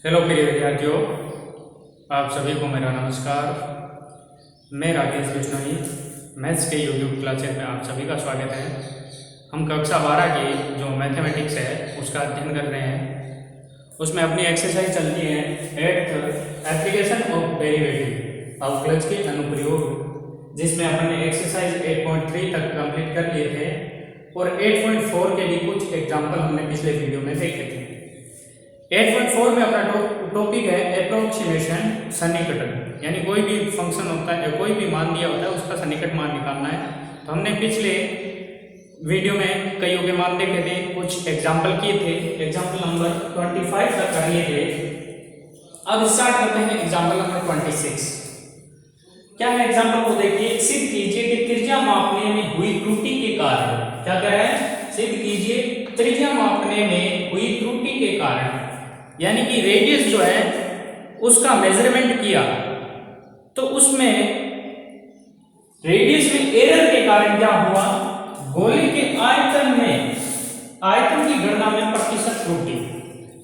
Hello प्रिय विद्यार्थियों, आप सभी को मेरा नमस्कार। मैं राकेश बिश्नोई, मैथ्स के यूट्यूब क्लासेस में आप सभी का स्वागत है। हम कक्षा 12 की जो मैथमेटिक्स है उसका अध्ययन कर रहे हैं। उसमें अपनी एक्सरसाइज चलती है एप्लीकेशन ऑफ डेरिवेटिव अवकलज के अनुप्रयोग, जिसमें अपन ने एक्सरसाइज 8.3 तक कंप्लीट कर लिए थे और 8.4 के भी कुछ एग्जाम्पल हमने पिछले वीडियो में देखे थे। 8.4 में अपना टॉपिक है एप्रोक्सीमेशन सन्निकटन, यानी कोई भी फंक्शन होता है या कोई भी मान दिया होता है उसका सन्निकट मान निकालना है। तो हमने पिछले वीडियो में कईयों के मान देखे थे, कुछ एग्जाम्पल किए थे, एग्जाम्पल नंबर 25 तक कर लिए थे। अब स्टार्ट करते हैं एग्जाम्पल नंबर 26। क्या है एग्जाम्पल को देखिए। सिद्ध कीजिए कि त्रिज्या मापने में हुई त्रुटि के कारण, क्या कह रहे हैं, सिद्ध कीजिए त्रिज्या मापने में हुई त्रुटि के कारण, यानी कि रेडियस जो है उसका मेजरमेंट किया तो उसमें रेडियस में एरर के कारण क्या हुआ, गोले के आयतन की गणना में प्रतिशत त्रुटि।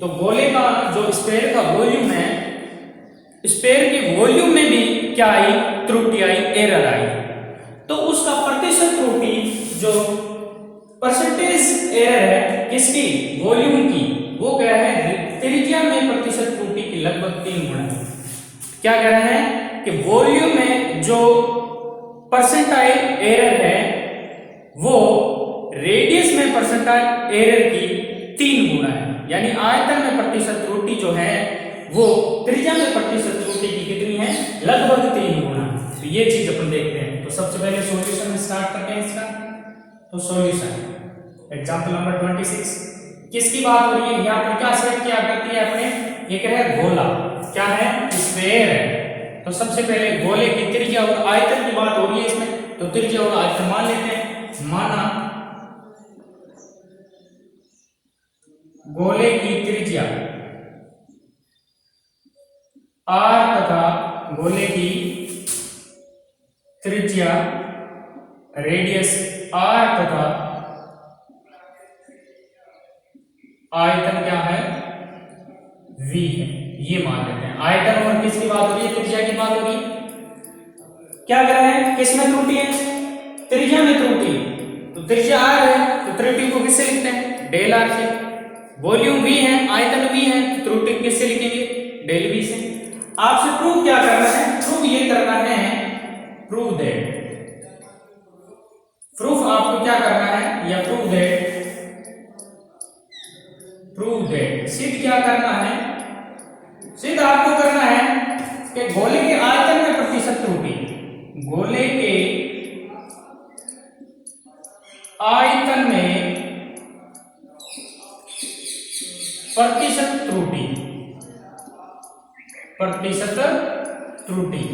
तो गोले का जो स्फीयर का वॉल्यूम है, स्फीयर के वॉल्यूम में भी क्या आई, त्रुटि आई, एरर आई। तो उसका प्रतिशत त्रुटि जो परसेंटेज एरर है किसकी, वॉल्यूम की, वो क्या है, त्रिज्या में प्रतिशत त्रुटि की लगभग 3 गुना। क्या कह रहे हैं कि वॉल्यूम में जो परसेंटाइल एरर है वो रेडियस में परसेंटाइल एरर की 3 गुना है, यानी आयतन में प्रतिशत त्रुटि जो है वो त्रिज्या में प्रतिशत त्रुटि की कितनी है, लगभग 3 गुना। तो ये चीज अपन देखते हैं। तो सबसे पहले सॉल्यूशन स्टार्ट करते हैं इसका। तो सॉल्यूशन एग्जांपल नंबर 26 किसकी बात हो रही है, यहाँ पर क्या सेट किया करती है अपने, एक है गोला, क्या है, स्फीयर है। तो सबसे पहले गोले की त्रिज्या और आयतन की बात हो रही है इसमें, तो त्रिज्या और आयतन मान लेते हैं। माना गोले की त्रिज्या r तथा गोले की त्रिज्या रेडियस r तथा आयतन क्या है, v है, ये मान लेते हैं। आयतन और किसकी बात हो रही है, त्रिज्या की बात हो रही है। क्या कर रहे हैं, किसमें त्रुटि है, त्रिज्या में त्रुटि। तो त्रिज्या r है तो त्रुटि को किससे लिखते हैं, डेल r से। वॉल्यूम v है, आयतन v है, तो त्रुटि किससे लिखेंगे, डेल v से। आपसे प्रूव क्या करना है, प्रूव ये करना है, प्रूव दैट, प्रूफ आपको क्या करना है, या प्रूव दैट, प्रूव दैट, सिद्ध क्या करना है, सिद्ध आपको करना है कि गोले के आयतन में प्रतिशत त्रुटि, गोले के आयतन में प्रतिशत त्रुटि, प्रतिशत त्रुटि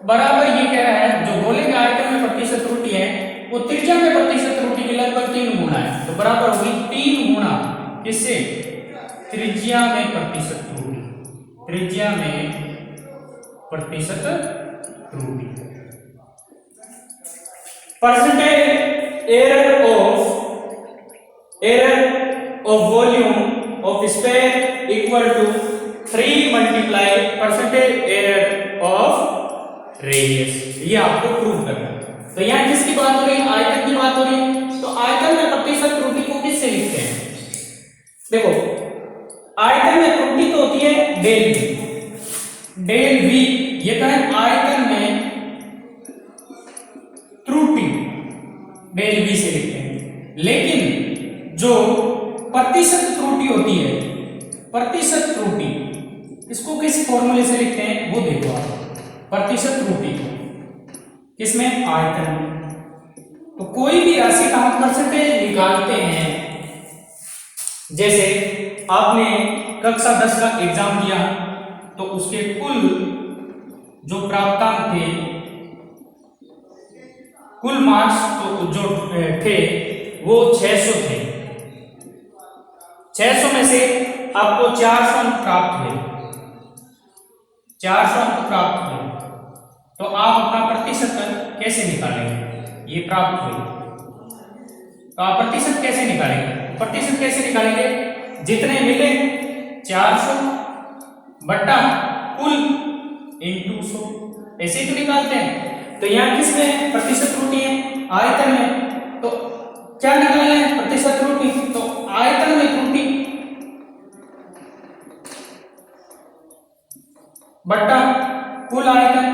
बराबर ये कह रहा है, जो गोले के आयतन में प्रतिशत त्रुटि है वो त्रिज्या में प्रतिशत त्रुटि की लगभग 3 गुना है। तो बराबर होगी 3 गुना किससे, त्रिज्या में प्रतिशत त्रुटि, त्रिज्या में प्रतिशत त्रुटि। Percentage error of volume of sphere equal to 3 multiply percentage error of radius. ये आपको प्रूव करना है। तो यहां किसकी बात हो रही है, आयतन की बात हो रही है। तो आयतन में प्रतिशत त्रुटि को किससे लिखते हैं, देखो आयतन में त्रुटि तो होती है डेल v, डेल v, ये कहें आयतन में त्रुटि डेल v से लिखते हैं। लेकिन जो प्रतिशत त्रुटि होती है, प्रतिशत त्रुटि, इसको किस फॉर्मूले से लिखते हैं वो देखो आप। प्रतिशत त्रुटि किसमें, आयतन में। तो कोई भी राशि का हम परसेंटेज निकालते हैं, जैसे आपने कक्षा 10 का एग्जाम दिया तो उसके कुल जो प्राप्तांक थे, कुल मार्क्स तो जो थे वो 600 थे। 600 में से आपको 400 अंक प्राप्त हुए, 400 अंक प्राप्त हुए। तो आप अपना प्रतिशत कैसे निकालेंगे, ये प्राप्त हुए तो आप प्रतिशत कैसे निकालेंगे, प्रतिशत कैसे निकालेंगे, जितने मिले 400 बटा कुल इंटू 100, ऐसे ही तो निकालते हैं। तो यहाँ किस में प्रतिशत त्रुटि है? आयतन में। तो क्या निकालना है? प्रतिशत त्रुटि। तो आयतन में त्रुटि बटा कुल आयतन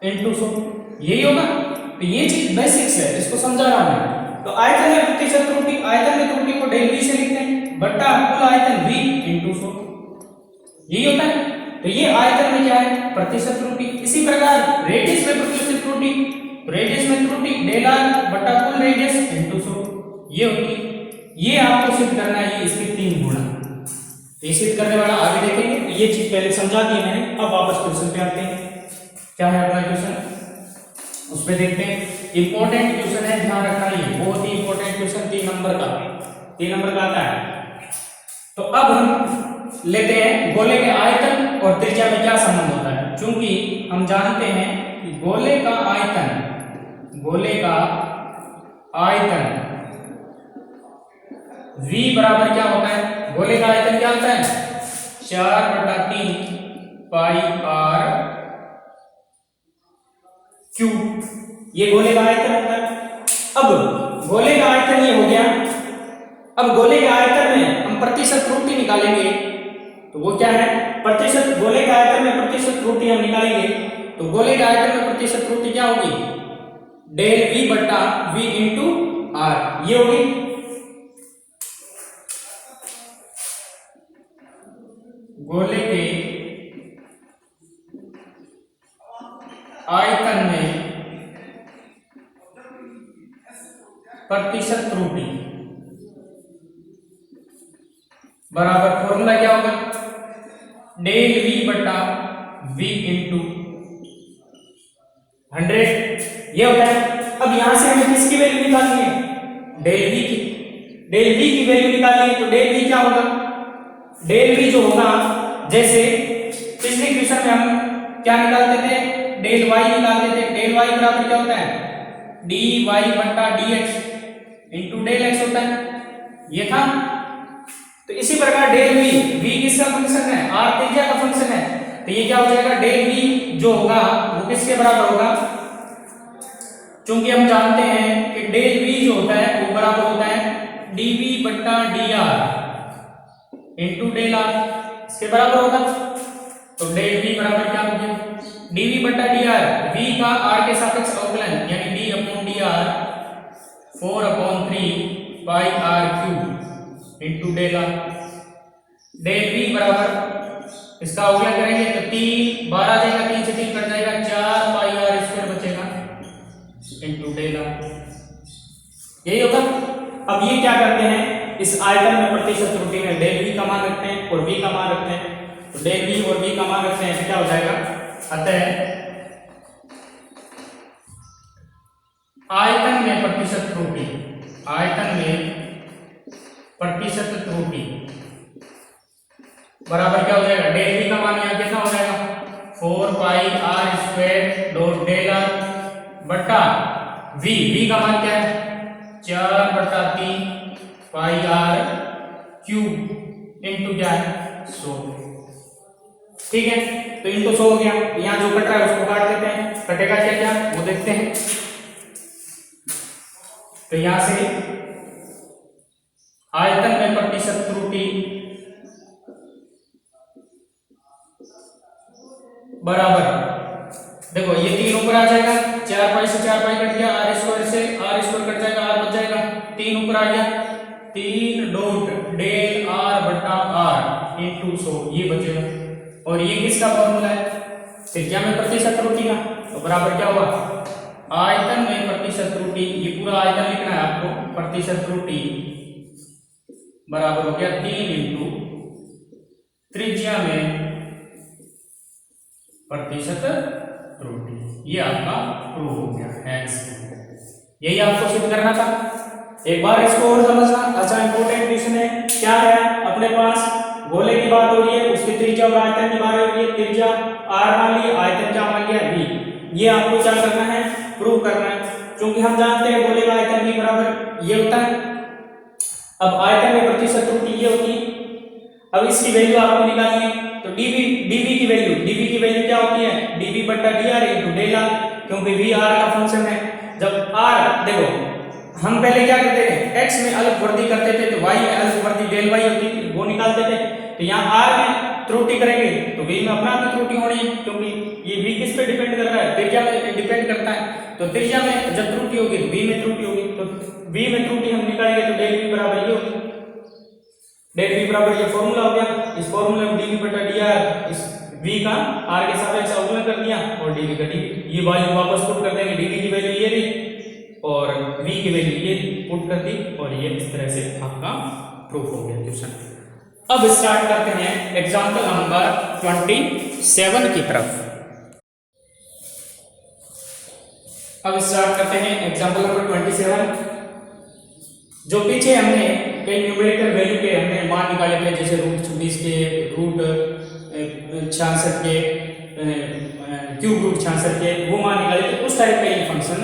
इंटू 100, यही होगा। तो ये चीज बेसिक्स है, इसको समझा रहा हूं। तो आयतन में प्रतिशत त्रुटि, आयतन में त्रुटि को डेल वी से लिखते हैं बटा कुल आयतन v इंटू 100, यही होता है। तो ये आयतन में क्या है? प्रतिशत त्रुटि। इसी प्रकार रेडियस में प्रतिशत त्रुटि, रेडियस में त्रुटि डेल r बटा कुल रेडियस इंटू 100, ये होगी। ये आपको सिद्ध करना है, ये इसके 3 गुणा। ये सिद्ध करने वाला आगे देखेंगे। तो ये चीज पहले समझा दी मैंने। अब वापस क्वेश्चन पे आते हैं। क्या है अपना क्वेश्चन, उस पे देखते हैं। इंपॉर्टेंट क्वेश्चन है, ध्यान रखना, ये बहुत ही इंपॉर्टेंट क्वेश्चन 3 नंबर का, 3 नंबर का आता है। तो अब हम लेते हैं गोले के आयतन और त्रिज्या में क्या संबंध होता है। क्योंकि हम जानते हैं कि गोले का आयतन, गोले का आयतन v बराबर क्या होता है? गोले का आयतन क्या होता है? 4/3 पाई r क्यूब, ये गोले का आयतन होता है। अब गोले का आयतन ये हो गया। अब गोले के आयतन में हम प्रतिशत त्रुटि निकालेंगे। तो वो क्या है? प्रतिशत, गोले के आयतन में प्रतिशत त्रुटि हम निकालेंगे। तो गोले के आयतन में प्रतिशत त्रुटि क्या होगी? डेल v बटा v इंटू r, ये होगी। गोले के आयतन में प्रतिशत त्रुटि बराबर फॉर्मूला क्या होगा? डेल v बटा v इंटू 100, ये होता है। अब यहां से हमें किसकी वैल्यू निकालनी है? डेल v की। डेल v की वैल्यू निकालनी है। तो डेल v क्या होगा? डेल v जो होगा, जैसे पिछले क्वेश्चन में हम क्या निकालते थे? डेल y निकालते थे। डेल y बराबर क्या होता है? dy बटा dx इंटू डेल x होता है, ये था। तो इसी प्रकार डेल v किसका फंक्शन है? r त्रिज्या का फंक्शन है। तो ये क्या हो जाएगा? डेल v जो होगा वो किसके बराबर होगा? क्योंकि हम जानते हैं कि डेल v जो होता है वो बराबर होता है dv बटा dr इंटू डेल r, इसके बराबर होगा। तो डेल v बराबर क्या हो गया? dv बटा dr, v का r के सापेक्ष अवकलन यानी d upon dr 4/3 pi r cube into del r। Del v बराबर इसका अवकलन करेंगे तो 3 12 जाएगा, 3 से 3 कट जाएगा, 4 पाई r स्क्वायर बचेगा इंटू डेल r, यही होगा। अब ये क्या करते हैं? इस आयतन में प्रतिशत त्रुटि में डेल v का मान रखते हैं और v का मान रखते हैं। तो डेल v और v का मान रखते हैं तो क्या हो जाएगा? अतः आयतन में प्रतिशत त्रुटि, आयतन में प्रतिशत त्रुटि बराबर क्या हो जाएगा? डेल v का मान यहाँ कितना हो जाएगा? 4 pi r square dot del r बटा v का मान क्या है? 4/3 पाई r क्यूब इंटू क्या है? 100, ठीक है। तो इंटू 100 हो गया। यहाँ जो कट रहा है उसको काट देते हैं, कटेगा क्या क्या वो देखते हैं। तो यहां से आयतन में प्रतिशत त्रुटि बराबर, देखो ये 3 ऊपर आ जाएगा, 4 पाई से 4 पाई कट गया, r स्क्वायर से r स्क्वायर कट जाएगा, r बच जाएगा, 3 ऊपर आ गया, 3 डॉट डेल r बटा r इंटू 100, ये बचेगा। और ये किसका फॉर्मूला है? त्रिज्या में प्रतिशत त्रुटि का। तो बराबर क्या हुआ? आयतन में प्रतिशत त्रुटि, ये पूरा आयतन लिखना है आपको, प्रतिशत त्रुटि बराबर हो गया 3 इंटू त्रिज्या में प्रतिशत त्रुटि, ये आपका प्रूव हो गया। यही आपको सिद्ध करना था। एक बार इसको और समझना। अच्छा इंपॉर्टेंट क्वेश्चन है। क्या है अपने पास? गोले की बात हो रही है, उसकी त्रिज्या और आयतन की बात हो रही है। त्रिज्या r मान लिया, आयतन क्या मान लिया v। ये आपको क्या करना है? प्रूव करना है। क्योंकि हम जानते हैं गोले का आयतन v बराबर ये होता है। अब आयतन में प्रतिशत त्रुटि ये होती है। अब इसकी वैल्यू आपको निकालनी है, तो डीवी की वैल्यू क्या होती है, डीवी बट्टा D R into del R, क्योंकि वी आर का फंक्शन है। जब आर देखो हम पहले क्या करते थे, एक्स में अलग वर्दी करते थे तो वाई में अलग वर्दी डेल वाई होती थी, वो निकालते थे। तो यहाँ आर में त्रुटि करेंगे तो वी में अपना भी त्रुटि होनी है, क्योंकि ये वी किस पे डिपेंड कर रहा है, त्रिज्या में डिपेंड करता है। तो त्रिज्या में जब त्रुटि होगी तो वी में त्रुटि होगी, तो वी में त्रुटि हम निकालेंगे तो डेल वी बराबर ये होगी, डेल वी बराबर ये फॉर्मूला हो गया। इस फॉर्मूले में डीवी बटा डी आर, इस वी का आर के सापेक्ष अवकलन कर दिया और डीवी का डीवी, ये वैल्यू वापस पुट कर देंगे, डीवी की वैल्यू ये रही और वी की वैल्यू ये पुट कर दी, और ये इस तरह से आपका प्रूफ हो गया क्वेश्चन। अब स्टार्ट करते हैं एग्जांपल नंबर 27 की तरफ। अब स्टार्ट करते हैं एग्जांपल नंबर 27। जो पीछे हमने कई न्यूमेरिकल वैल्यू के हमने मान निकाले थे, जैसे रूट 26 के, रूट 66 के, क्यूब रूट 66 के, वो मान निकाले थे। उस टाइप का ये फंक्शन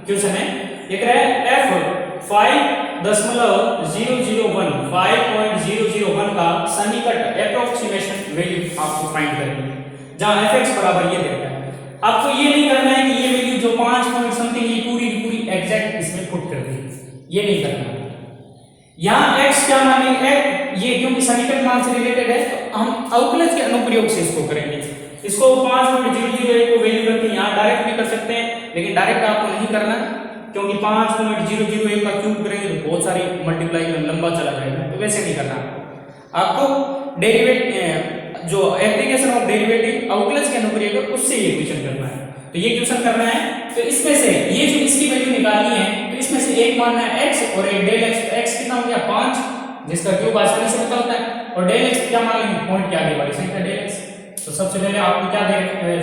क्वेश्चन है। ये कह रहा है f 5.001 का सन्निकट एप्रोक्सीमेशन वैल्यू आपको फाइंड करनी है, जहां fx बराबर ये देता है। आपको ये नहीं करना है कि ये वैल्यू जो 5 पॉइंट समथिंग ये पूरी की पूरी एग्जैक्ट इसमें पुट कर दी, ये नहीं करना। यहाँ x क्या मानेंगे, ये क्योंकि समीकरण मान से रिलेटेड है तो हम अवकलज के अनुप्रयोग से इसको करेंगे। इसको 5.001 को वैल्यू करके यहाँ डायरेक्ट भी कर सकते हैं, लेकिन डायरेक्ट आपको नहीं करना, क्योंकि 5.001 का क्यूब करेंगे तो बहुत सारी मल्टीप्लाई में लंबा चला जाएगा, तो वैसे नहीं करना। आपको डेरिवेटिव जो एप्लीकेशन ऑफ डेरिवेटिव अवकलज के अनुप्रयोग उससे ये क्वेश्चन करना है। तो ये क्वेश्चन करना है, तो इसमें से ये जो इसकी वैल्यू निकालनी है, तो इसमें से एक मानना है x और एक डेल x। x कितना हो गया 5, जिसका क्यूब आसानी से पता होता है, और डेल x क्या मान लेंगे, पॉइंट के आगे वाली संख्या डेल x। तो सबसे पहले आपको क्या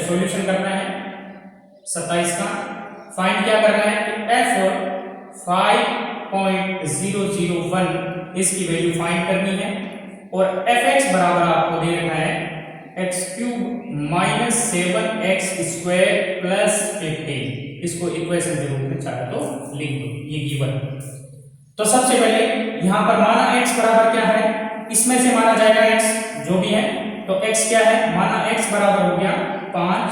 सॉल्यूशन करना है 27 का, फाइंड क्या करना है कि f 5.001 इसकी वैल्यू फाइंड करनी है, और fx बराबर आपको दे रखा है x³ minus 7x square plus 15। इसको इक्वेशन के रूप में चाहे तो लिख दो, ये गिवन। तो सबसे पहले यहां पर माना x बराबर क्या है, इसमें से माना जाएगा x जो भी है, तो x क्या है, माना x बराबर हो गया 5,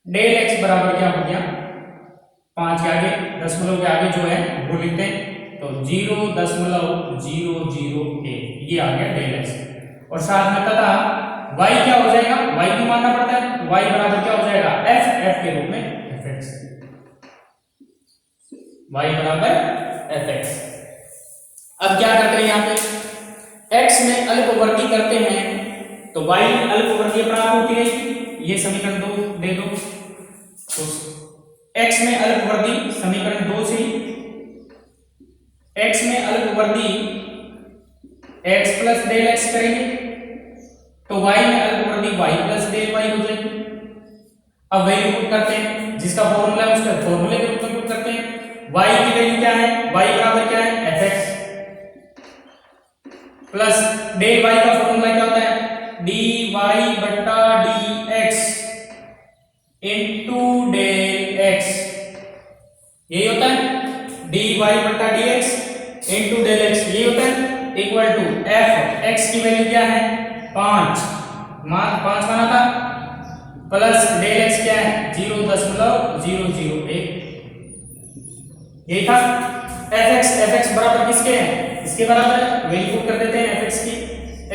डेल x बराबर क्या हो गया 5 के आगे दशमलव के आगे जो है वो लिखते हैं, तो 0.001 ये आ गया डेल x, और साथ में तथा y क्या हो जाएगा, y भी मानना पड़ता है, y बराबर क्या हो जाएगा f के रूप में fx, y बराबर fx। अब क्या करते हैं यहाँ पे x में अल्पवर्ती करते हैं तो y अल्पवर्तीय प्राप्त होती है, ये समीकरण 2 दे दो। तो x में अल्पवर्ती समीकरण 2 से x में अल्पवर्ती x प्लस डेल x करेंगे तो y में अल्पवर्ती y प्लस डेल y हो जाएगी। अब वैल्यू पुट करते हैं, जिसका फॉर्मूला है उसका फॉर्मूले के रूप में पुट करते हैं। y की वैल्यू क्या है, y बराबर क्या है fx प्लस डेल y का फॉर्मूला क्या होता है dy बटा dx इनटू डेल x, यही होता है dy बटा dx इनटू डेल x, यही होता है इक्वल टू f x की वैल्यू क्या है 5 माना था, प्लस डेल x क्या है 0.001, यही था। fx बराबर किसके है, इसके बराबर है, वैल्यू पुट कर देते हैं fx की,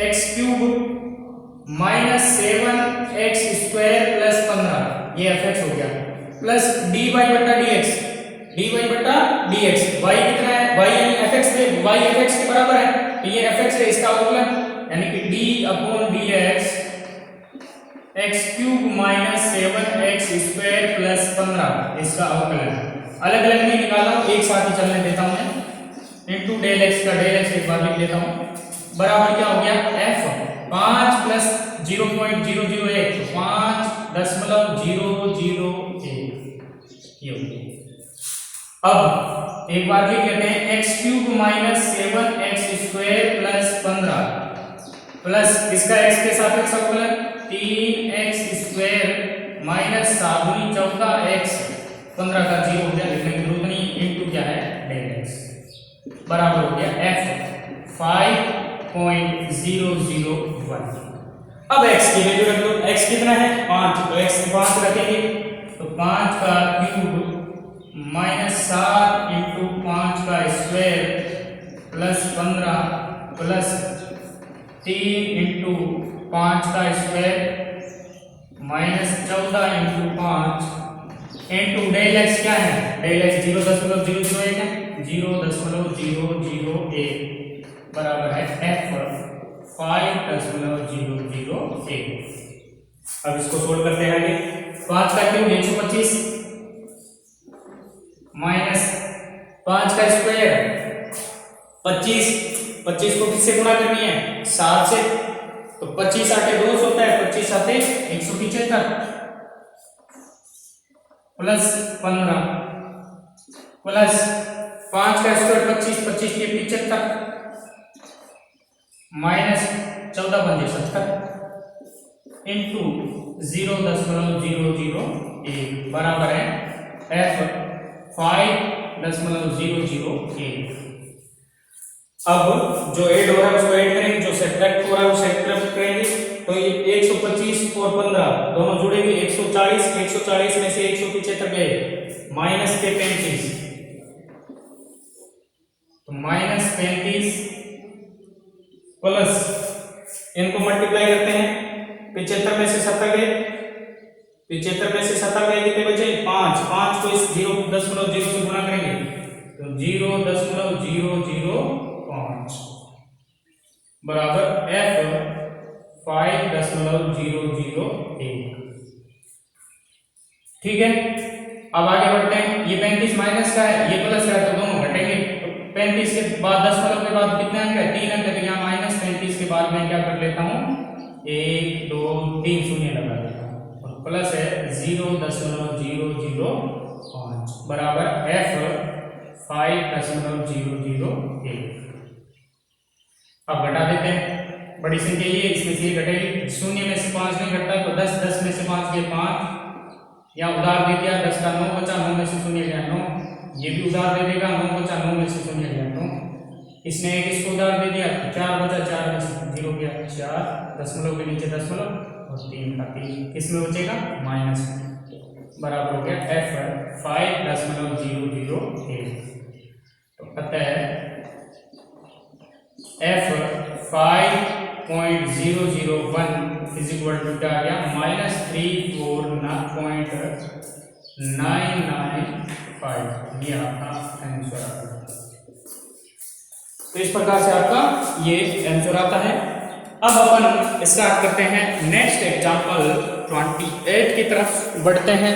x³ minus 7x square plus 15, ये fx हो गया, प्लस dy बटा dx, y कितना है, y यानी fx पे, y fx के बराबर है, तो ये fx है, इसका अवकलन यानी कि d/dx x³ minus 7x square plus 15 इसका अवकलन। अलग अलग नहीं निकाल रहा हूं, एक साथ ही चलने देता हूं मैं, इनटू डेल x का डेल x एक बार लिख देता हूं, बराबर क्या हो गया f 5 प्लस 0.001 तो 5.001 ये हो गया। अब एक बार लिख लेते हैं x³ minus 7x square plus 15 plus इसका x के सापेक्ष अवकलन 3x स्क्वायर माइनस 7 चौका x 15 का 0 हो गया, लिखने की जरूरत नहीं, इनटू क्या है डेल x। बराबर हो गया f 5.001। अब x की वैल्यू रख दो, x कितना है 5, तो x 5 रखेंगे तो 5 का क्यूब माइनस 7 इंटू 5 का स्क्वायर प्लस 15 प्लस 3 इंटू 5 का square minus 14 into 5 into del X क्या है, डेल एक्स 0.001 है, 0.001 बराबर है f 5.001। अब इसको सोल्व करते हैं आगे। 5 का क्यूब 125 माइनस 5 का स्क्वायर 25, 25 को किससे गुणा करनी है 7 से, तो 25 आटे 200 होता है, 25 आटे 175 प्लस 15 प्लस 5 का स्क्वायर 25, 25 के 75 माइनस 14 पंजे 70 इंटू 0.001 बराबर है f 5.001। अब जो ऐड हो रहा है उसको ऐड करेंगे, जो सब्ट्रैक्ट हो रहा है वो सब्ट्रैक्ट करेंगे, तो ये 125 और 15 दोनों जुड़ेंगे, 140 में से 175 गए माइनस के 35, तो माइनस 35 प्लस इनको मल्टीप्लाई करते हैं, 75 में से 70 गए, 75 में से 70 गए कितने बचे 5, 5 को इस 0.0 से गुणा करेंगे तो 0.005 बराबर f 5.001। ठीक है, अब आगे बढ़ते हैं। ये 35 माइनस का है, ये प्लस का है, तो दोनों घटेंगे। तो 35 के बाद 10 के बाद कितने अंक है 3 अंक है, तो यहाँ माइनस 35 के बाद मैं क्या कर लेता हूँ 1 2 3 शून्य लगा देता हूँ और प्लस है 0.005 बराबर f 5.001। अब घटा देते हैं, बड़ी संख्या ये इसमें से ये घटेगी, शून्य में से 5 नहीं घटता तो 10, 10 में से 5 गए 5, यहाँ उधार दे दिया 10 का 9 बचा, 9 में से शून्य गया 9, ये भी उधार दे देगा 9 बचा, 9 में से शून्य गया 9, इसने एक इसको उधार दे दिया 4 बचा, 4 में से 0 गया 4, दशमलव के नीचे दशमलव और 3 का 3 किस में बचेगा माइनस बराबर हो गया f 5.001। तो पता है f 5.001 इज इक्वल टू क्या आ गया -34995, ये आपका आंसर आता है। तो इस प्रकार से आपका ये आंसर आता है। अब अपन स्टार्ट करते हैं नेक्स्ट एग्जांपल 28 की तरफ बढ़ते हैं।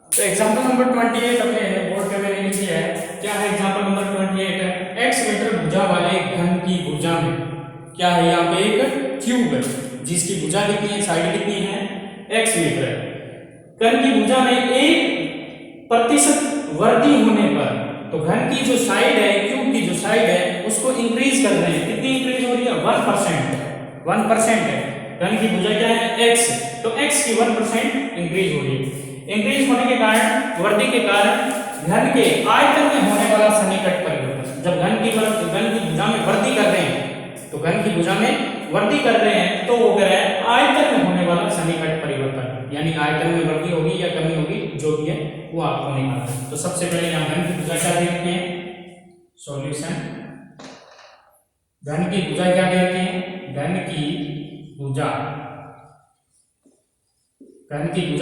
तो एग्जांपल नंबर 28 अपने बोर्ड पे मैंने लिख दिया है। क्या है एग्जांपल नंबर 28 है, x मीटर भुजा वाले घन की भुजा में क्या है, यहाँ पे एक क्यूब है जिसकी भुजा कितनी है, साइड कितनी है x मीटर है। घन की भुजा में 1% वृद्धि होने पर, तो घन की जो साइड है, क्यूब की जो साइड है उसको इंक्रीज कर रहे हैं, कितनी इंक्रीज हो रही है 1% है। घन की भुजा क्या है x, तो x की 1% इंक्रीज हो रही है। इंक्रीज होने के कारण, वृद्धि के कारण घन के आयतन में होने वाला सन्निकट परिवर्तन, जब घन की भुजा में वृद्धि कर रहे हैं, तो घन की भुजा में वृद्धि कर रहे हैं तो वो कह रहा है आयतन में होने वाला सन्निकट परिवर्तन, यानी आयतन में वृद्धि होगी या कमी होगी जो भी है वो आपको निकालना है। तो सबसे पहले यहाँ घन की भुजा क्या दे रखी है, सॉल्यूशन। घन की भुजा क्या दे रखी है, घन की भुजा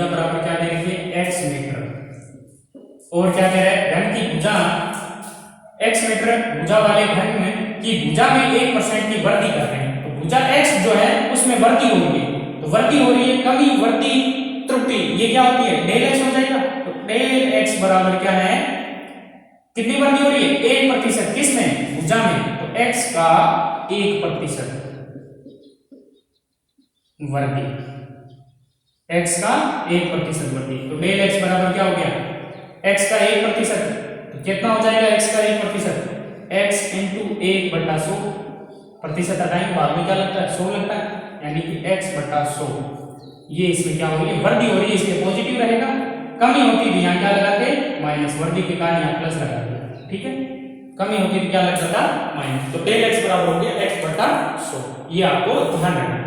बराबर क्या दे रखी है x मीटर, और क्या कह रहा है घन की भुजा x मीटर भुजा वाले घन में की भुजा में 1% की वृद्धि कर रहे हैं, तो भुजा x जो है उसमें वृद्धि हो रही है, तो वृद्धि हो रही है, कमी वृद्धि त्रुटि ये क्या होती है डेल x हो जाएगा। तो डेल x बराबर क्या है, कितनी वृद्धि हो रही है 1%, किसमें भुजा में, तो x का 1% वृद्धि, x का 1% वृद्धि, तो डेल x बराबर क्या हो गया x का 1%, तो कितना हो जाएगा x का 1%, x इंटू 1/100, प्रतिशत हटाएंगे बाद में क्या लगता है 100 लगता है, यानी कि x बटा 100। ये इसमें क्या हो रही है वृद्धि हो रही है, इसमें पॉजिटिव रहेगा, कमी होती थी यहाँ क्या लगाते माइनस, वृद्धि के कारण यहाँ प्लस लगा दिया। ठीक है, कमी होती तो क्या लग जाता माइनस। तो डेल एक्स बराबर हो गया x बटा 100, ये आपको ध्यान रखना है।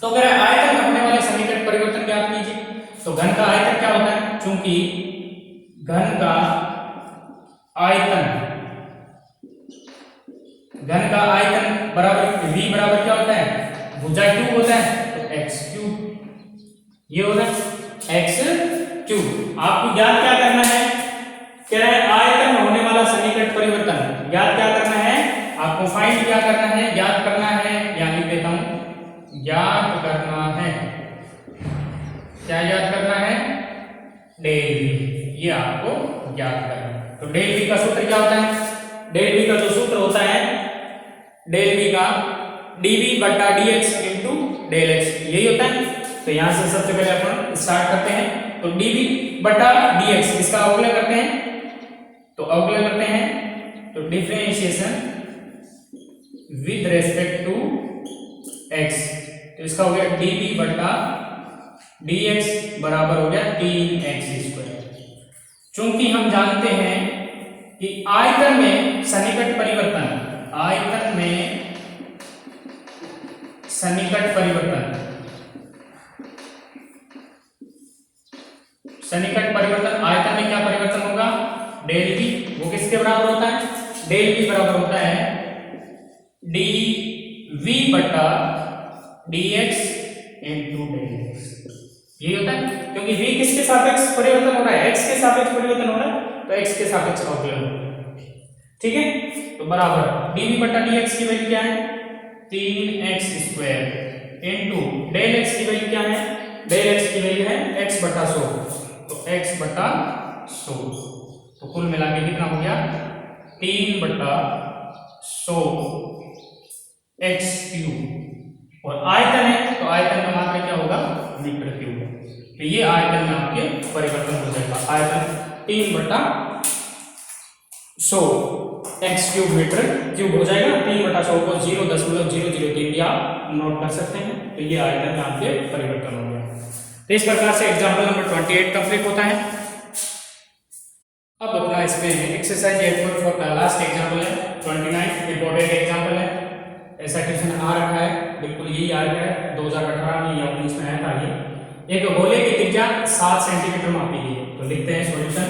तो अगर आयतन में होने वाले समीकरण परिवर्तन ज्ञात कीजिए। तो घन का आयतन क्या होता है, चूंकि घन का आयतन बराबर v बराबर क्या होता है, भुजा क्यूब होता है, तो x क्यूब ये होगा x क्यूब। आपको ज्ञात क्या करना है, कह रहा है आयतन में होने वाला समीकरण परिवर्तन ज्ञात क्या करना है, आपको फाइंड क्या करना है, ज्ञात करना है, या लिख देता हूं ज्ञात करना है। क्या ज्ञात करना है, डेल v, ये आपको ज्ञात करना है। तो डेल v का सूत्र क्या होता है, डेल v का जो सूत्र होता है, डेल v का dv बटा dx इंटू डेल x, यही होता है। तो यहां से सबसे पहले अपन स्टार्ट करते हैं। तो dv बटा dx इसका अवकलन करते हैं, तो अवकलन करते हैं, तो differentiation with respect to x, तो इसका हो गया dv बटा dx बराबर हो गया 3x²। चूंकि हम जानते हैं कि आयतन में सन्निकट परिवर्तन, आयतन में सन्निकट परिवर्तन, सन्निकट परिवर्तन आयतन में क्या परिवर्तन होगा, डेल v, वो किसके बराबर होता है, डेल v बराबर होता है dv बटा dx इंटू डेल x, ये होता है। क्योंकि v किसके सापेक्ष परिवर्तन हो रहा है, x के सापेक्ष परिवर्तन हो रहा है, तो x के सापेक्ष अवकलन हो रहा है, ठीक है। तो बराबर dv बटा dx की वैल्यू क्या है, 3x² इंटू डेल x की वैल्यू क्या है, डेल x की वैल्यू है x बटा 100, तो x बटा 100, तो कुल मिला के कितना हो गया 3 बटा 100 x³ और आयतन है, तो आयतन का मात्रा क्या होगा, मीटर क्यूब। तो ये आयतन में आपके परिवर्तन हो जाएगा, आयतन 3 बटा 100 x³ मीटर क्यूब हो जाएगा। 3 बटा 100 को 0.003 भी आप नोट कर सकते हैं। तो ये आयतन में आपके परिवर्तन हो गया। तो इस प्रकार से एग्जाम्पल नंबर 28 कंप्लीट होता है। अब अपना इसमें एक्सरसाइज 8.4 का लास्ट एग्जाम्पल है, 29 इंपॉर्टेंट एग्जाम्पल है। ऐसा क्वेश्चन आ रखा है, बिल्कुल यही आ रहा है, 2018 में या 19 में आया था ये। एक गोले की त्रिज्या 7 सेंटीमीटर मापी गई है। तो लिखते हैं सॉल्यूशन।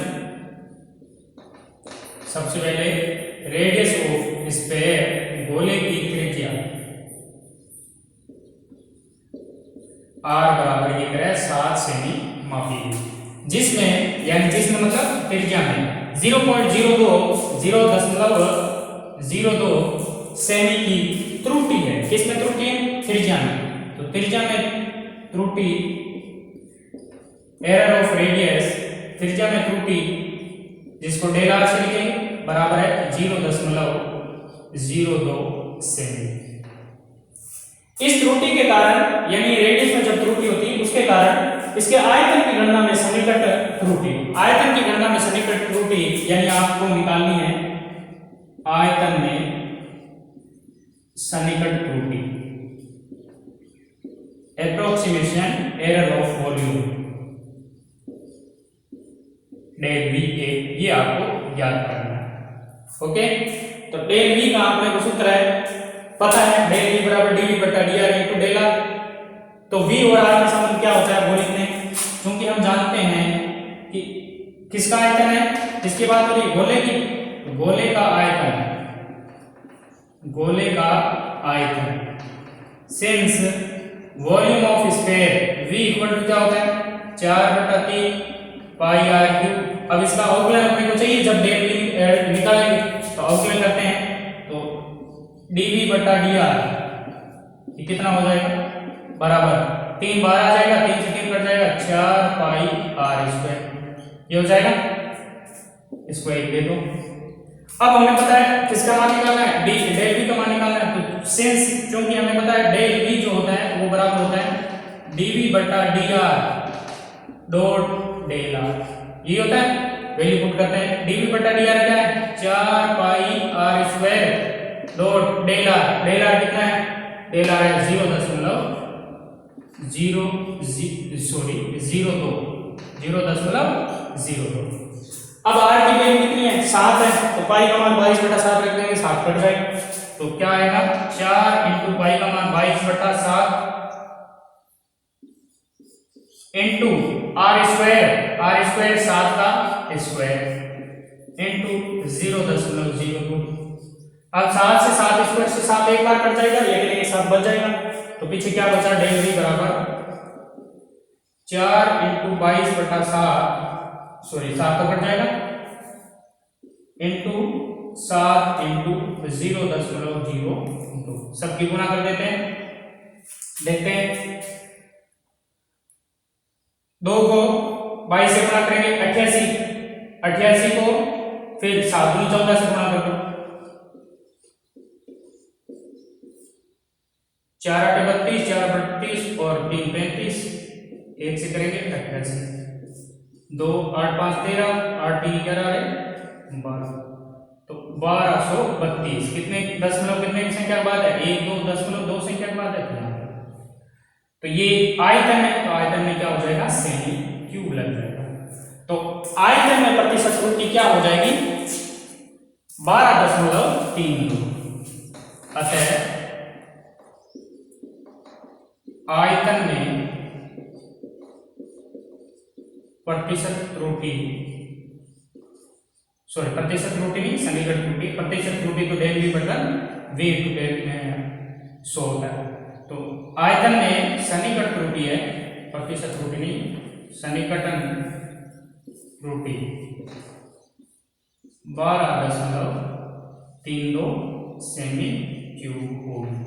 सबसे पहले रेडियस ऑफ स्फीयर, गोले की त्रिज्या r बराबर ये करें 7 सेमी मापी गई, जिसमें यानी जिसमें मतलब त्रिज्या में 0.02 सेमी की त्रुटि है। किसमें त्रुटि है, त्रिज्या में। तो त्रिज्या में त्रुटि, एरर ऑफ रेडियस, त्रिज्या में त्रुटि जिसको डेल r से लिखेंगे बराबर है 0.02 सेमी। इस त्रुटि के कारण यानी रेडियस में जब त्रुटि होती है उसके कारण इसके आयतन की गणना में सन्निकट त्रुटि, आयतन की गणना में सन्निकट त्रुटि यानी आपको निकालनी है आयतन में सन्निकट त्रुटि, approximation error of volume del v, ये आपको याद करना है। ओके, तो डेल v का आपने को सूत्र है पता है, डेल v बराबर dv बटा dr इनटू डेल r। तो v और r का संबंध क्या होता है गोले में, क्योंकि हम जानते हैं कि किसका आयतन है, किसकी बात हो रही, गोले की, गोले का आयतन, गोले का आयतन, since volume of sphere v equal to क्या होता है 4/3 पाई r क्यूब। अब इसका अवकलन अपने को चाहिए, जब डेल v निकालेंगे तो अवकलन करते हैं, तो dv बटा dr ये कितना हो जाएगा बराबर 3 बार आ जाएगा, 3 से 3 कट जाएगा, 4 पाई r², ये हो जाएगा, इसको एक दे दो। अब हमें पता है किसका मान निकालना है, डेल v का मान निकालना है। तो सिंस क्योंकि हमें पता है डेल v जो होता है वो बराबर होता है dv बटा dr डॉट डेल r, ये होता है। वैल्यू पुट करते हैं, dv बटा dr क्या है 4 pi r² dot del r, del r कितना है, डेल r है 0.02। अब r की वैल्यू कितनी है 7 है, तो पाई का मान 22/7 रख देंगे, 7 कट जाएगा, तो क्या आएगा 4 इंटू पाई का मान 22/7 इंटू आर स्क्वायर 7 का स्क्वायर इंटू 0.02। अब 7 से 7 स्क्वायर से 7 एक बार कट जाएगा, लेकिन एक साथ बच जाएगा, तो पीछे क्या बचा, डेल v बराबर 4 इंटू 22/7 सॉरी 7 तो कट जाएगा इंटू 7 इंटू 0.02। सबकी गुना कर देते हैं, देखते हैं 2 को 22 से गुणा करेंगे 88 को फिर 7 दूनी 14 से गुणा कर दो, 4 8 32, 4 32 और 3 35, 1 से करेंगे 88, 2 8 5 13, 8 3 11 है 12, तो 1232 कितने दशमलव कितने की संख्या के बाद है 1 2 दशमलव 2 संख्या के बाद है, तो ये आयतन है, तो आयतन में क्या हो जाएगा सेमी क्यूब लग जाएगा, तो आयतन में प्रतिशत त्रुटि क्या हो जाएगी 12.32। अतः आयतन में प्रतिशत त्रुटि नहीं सन्निकट त्रुटि, प्रतिशत त्रुटि तो डेल v बटा v टू डेल 100 होता है, तो आयतन में सन्निकट त्रुटि है, प्रतिशत त्रुटि नहीं सन्निकटन त्रुटि 12.32 सेमी क्यूब होगी।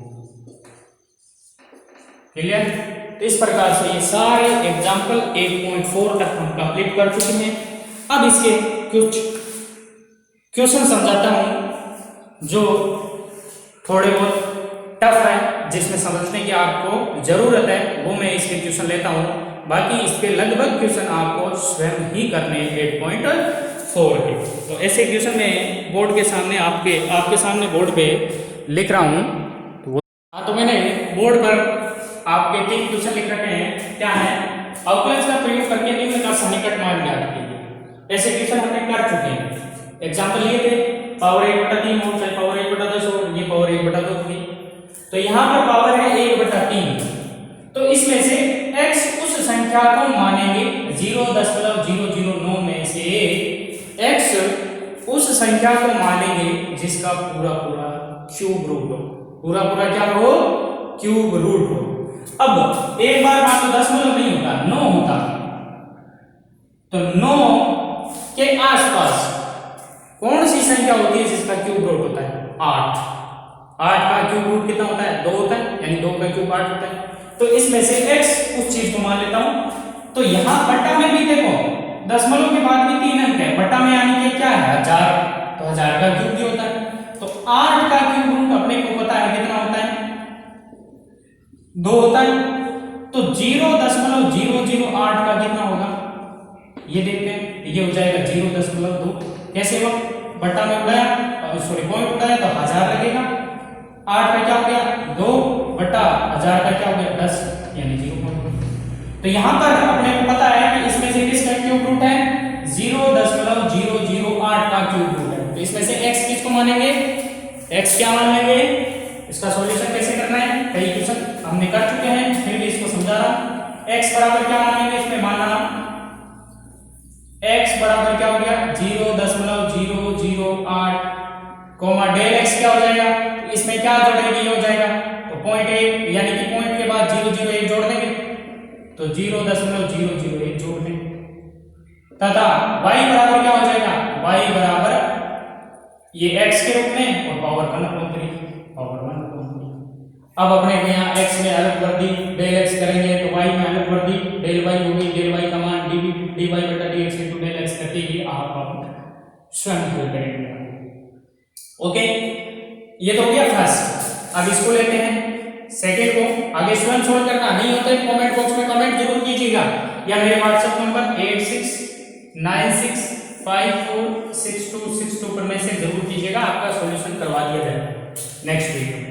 क्लियर? तो इस प्रकार से ये सारे एग्जाम्पल 8.4 तक हम कंप्लीट कर चुके हैं। अब इसके कुछ क्वेश्चन समझाता हूं जो थोड़े बहुत टफ है, जिसमें समझने की आपको जरूरत है, वो मैं इसके क्वेश्चन लेता हूं, बाकी इसके लगभग क्वेश्चन आपको स्वयं ही करने 8.4 के। तो ऐसे क्वेश्चन में बोर्ड के सामने आपके सामने बोर्ड पे लिख रहा हूं, तो मैंने बोर्ड पर आपके 3 क्वेश्चन लिख रखे हैं। क्या है, अवकलज का प्रयोग करके निम्न का सन्निकट मान ज्ञात कीजिए। ऐसे क्वेश्चन हमने कर चुके हैं, एग्जाम्पल लिए थे, पावर 1/3 हो चाहे पावर 1/10 हो, ये पावर 1/2 थी, तो यहाँ पर पावर है 1/3, तो इसमें से x उस संख्या को मानेंगे 0.009 में से x उस संख्या को मानेंगे जिसका पूरा क्यूब रूट हो, पूरा क्या हो, क्यूब रूट हो। अब एक बार मान लो दशमलव नहीं होता, 9 होता, तो 9 के आसपास कौन सी संख्या होती है जिसका क्यूब रूट होता है 8 का क्यूब रूट कितना होता है 2 होता है, यानी 2 का क्यूब 8 होता है, तो इसमें से x उस चीज को मान लेता हूं। तो यहां बट्टा में भी देखो दशमलव के बाद भी 3 अंक है, बट्टा में यानी कि क्या है 1000, तो 1000 का क्यूब भी होता है, तो 8 का क्यूब रूट अपने को पता है कितना होता है 2 होता है, तो 0.008 का कितना होगा ये देखते हैं, ये हो जाएगा 0.2। कैसे हुआ, बट्टा में उड़ाया, सॉरी पॉइंट उड़ाया तो 1000 लगेगा, 8 का क्या हो गया 2 बटा 1000 का क्या हो गया 10, यानी 0.2। तो यहां पर अपने को पता है कि इसमें से किसका क्यूब रूट है 0.008 का क्यूब रूट है, तो इसमें से x किसको मानेंगे, x क्या मान लेंगे, इसका सॉल्यूशन कैसे करना है, कई क्वेश्चन हमने कर चुके हैं, फिर भी इसको समझा रहा। x बराबर क्या मानेंगे, इसमें मानना x बराबर क्या हो गया 0.008 कोमा डेल x क्या हो जाएगा, इसमें क्या जोड़ेंगे ये हो जाएगा, तो 0.1 यानी कि पॉइंट के बाद 0.01 जोड़ देंगे, तो 0.001 जोड़ देंगे, तथा y बराबर क्या हो जाएगा, y बराबर ये x के रूप में और पावर 1/3 पावर 1/3। अब अपने को यहाँ x में अलग वर्दी डेल x करेंगे तो y में अलग वर्दी डेल y होगी, डेल y का मान dy बटा dx इनटू डेल x करके ही आप स्वयं हल करेंगे। ओके, ये तो हो गया फर्स्ट। अब इसको लेते हैं सेकंड को, आगे स्वयं सोल्व करना नहीं होता है कमेंट बॉक्स में कमेंट जरूर कीजिएगा, या मेरे व्हाट्सएप नंबर 8696546262 पर मैसेज जरूर कीजिएगा, आपका सॉल्यूशन करवा दिया जाएगा नेक्स्ट वीडियो में।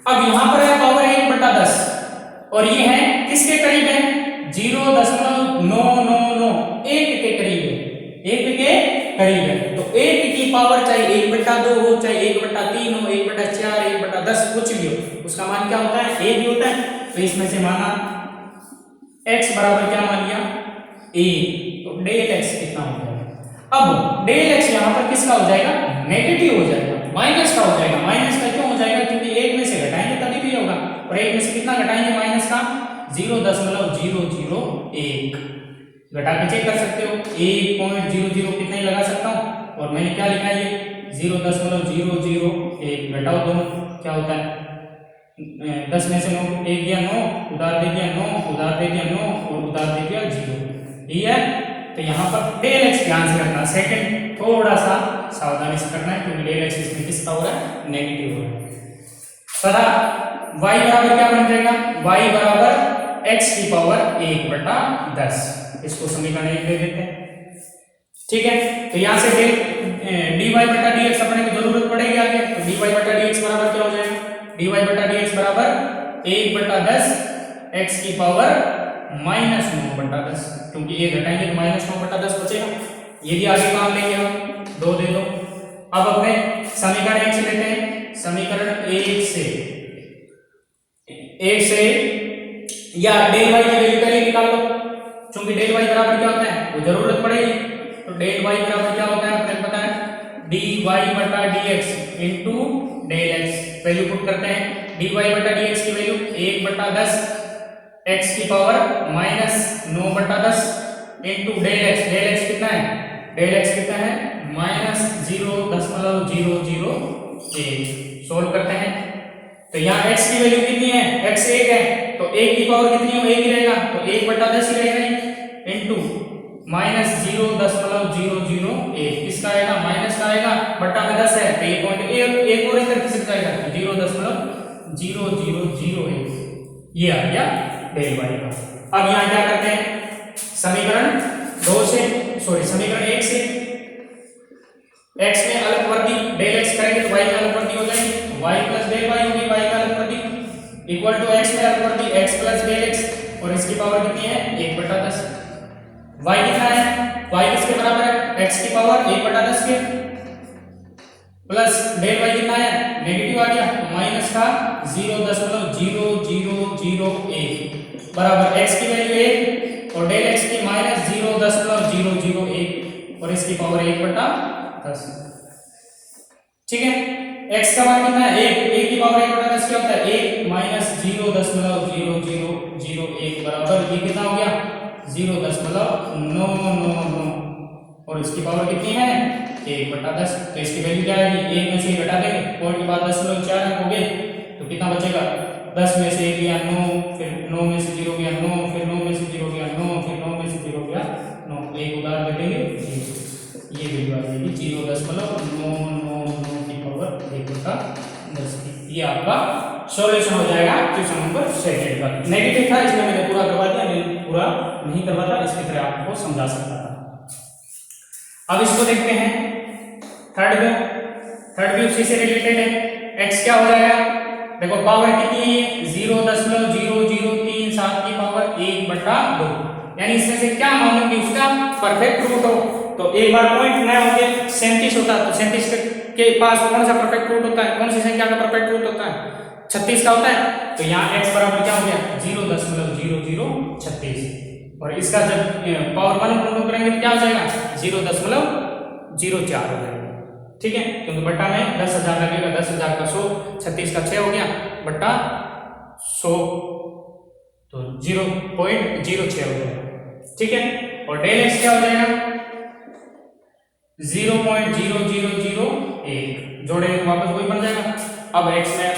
अब यहां पर है पावर 1/10 और ये है किसके करीब है 0.999, 1 के करीब है, 1 के करीब पावर चाहे 1/2 हो, चाहे 1/3 हो, 1/4, 1/10 कुछ भी हो, उसका मान क्या होता है? a भी होता है। तो इसमें से माना x बराबर क्या मान लिया? a। तो डेल x कितना हो जाएगा? अब डेल x यहाँ पर किसका हो जाएगा? नेगेटिव हो जाएगा, माइनस का हो जाएगा। माइनस का क्यों हो जाएगा? क्योंकि एक में से घटाएंगे तभी भी होगा, और एक में से कितना घटाएंगे माइनस का? 0.001 घटा के चेक कर सकते हो। 1.00 कितना ही लगा सकता हूँ, और मैंने क्या लिखा है? ये 0.001 घटाओ दोनों, क्या होता है? 10 में से 9 एक दिया 9, उधार दे दिया 9, उधार दे दिया 9, और उधार दे दिया 0। ठीक है, तो यहाँ पर डेल एक्स ध्यान से रखना, सेकंड थोड़ा सा सावधानी से करना है, क्योंकि डेल एक्स इसमें किसका हो रहा है? नेगेटिव हो रहा है। तथा y बराबर क्या बन जाएगा? y बराबर x की पावर 1/10। इसको समीकरण 1 दे देते हैं। ठीक है, तो यहाँ से dy/dx अपने को जरूरत पड़ेगी आगे। तो dy/dx बराबर क्या हो जाएगा? dy/dx बराबर 1/10 x की पावर -9/10, क्योंकि ये घटाएंगे तो -9/10 बचेगा। ये भी आगे काम लेंगे हम, 2 दे दो। अब अपने समीकरण 1 से लेते हैं। समीकरण 1 से या डेल y की वैल्यू पहले निकाल लो, क्योंकि डेल y बराबर क्या होता है? वो जरूरत पड़ेगी। तो डेल y बराबर क्या होता है? आपको पता है, dy/dx into del x। Value put करते हैं। dy/dx की वैल्यू 1/10 x की power -9/10 into del x। Del x कितना है? डेल x कितना है? -0.001। सोल्व करते हैं, तो यहाँ x की वैल्यू कितनी है? x 1 है, तो 1 की पावर कितनी हो? 1 ही रहेगा, तो 1/10 ही रहेगा, इनटू -0.001। किसका आएगा? माइनस का आएगा, बट्टा में 10 है, तो ये पॉइंट एक और इधर किसका जाएगा? 0.0001। ये आ गया डेल y का। अब यहाँ क्या करते हैं? समीकरण 2 से, सॉरी समीकरण 1 से x में अलग वर्दी डेल x करेंगे तो y में अलग वर्दी हो जाएगी, y प्लस डेल y होगी, y का अलग वर्दी इक्वल टू x में अलग वर्दी x प्लस डेल x, और इसकी पावर कितनी है? 1/10। y कितना है? y किसके बराबर है? x की पावर 1/10 के, प्लस डेल y कितना है? नेगेटिव आ गया, माइनस का 0.0001 बराबर x की वैल्यू 1 और डेल x की -0.001, और इसकी पावर 1/10। ठीक है, x का मान कितना है? 1 की पावर 1/10 क्या होता है? 1 -0.0001 बराबर ये कितना हो गया? 0.999, और इसकी पावर कितनी है? 1/10। तो इसकी वैल्यू क्या आएगी? 1 में से घटा देंगे, पॉइंट के बाद 0.4 अंक हो गए, तो कितना बचेगा? 10 में से 1 गया 9, फिर 9 में से 0 गया 9, फिर 9 में से 0 गया 9, फिर 9 में से 0 गया 9, एक उधार दे देंगे 0। ये वैल्यू आ जाएगी 0.999 की पावर 1/10। ये आपका सॉल्यूशन हो जाएगा क्वेश्चन नंबर 2 का। नेगेटिव था इसलिए मैंने पूरा करवा दिया, नहीं पूरा नहीं करवाता, इसकी तरह आपको समझा सकता था। अब इसको देखते हैं थर्ड व्यू उसी से रिलेटेड है। x क्या हो जाएगा? देखो पावर कितनी है? 0.0037 की पावर 1/2, यानी इसमें से क्या मानोगे उसका परफेक्ट रूट हो। तो एक बार पॉइंट नया हो गया 37 होता है, तो 37 के पास कौन सा परफेक्ट रूट होता है? कौन सी संख्या का परफेक्ट रूट होता है? 36 का होता है। तो यहाँ x बराबर क्या हो गया? 0.0036, और इसका जब पावर 1 पुट करेंगे तो क्या हो जाएगा? 0.04 हो जाएगा। ठीक है, क्योंकि बट्टा में 10,000 लगेगा, 10,000 का 100, 36 का 6 हो गया, बट्टा 100, तो 0.06 हो जाएगा। ठीक है, और डेल x क्या हो जाएगा? 0.0001 जोड़ेंगे तो वापस वही बन जाएगा। अब x में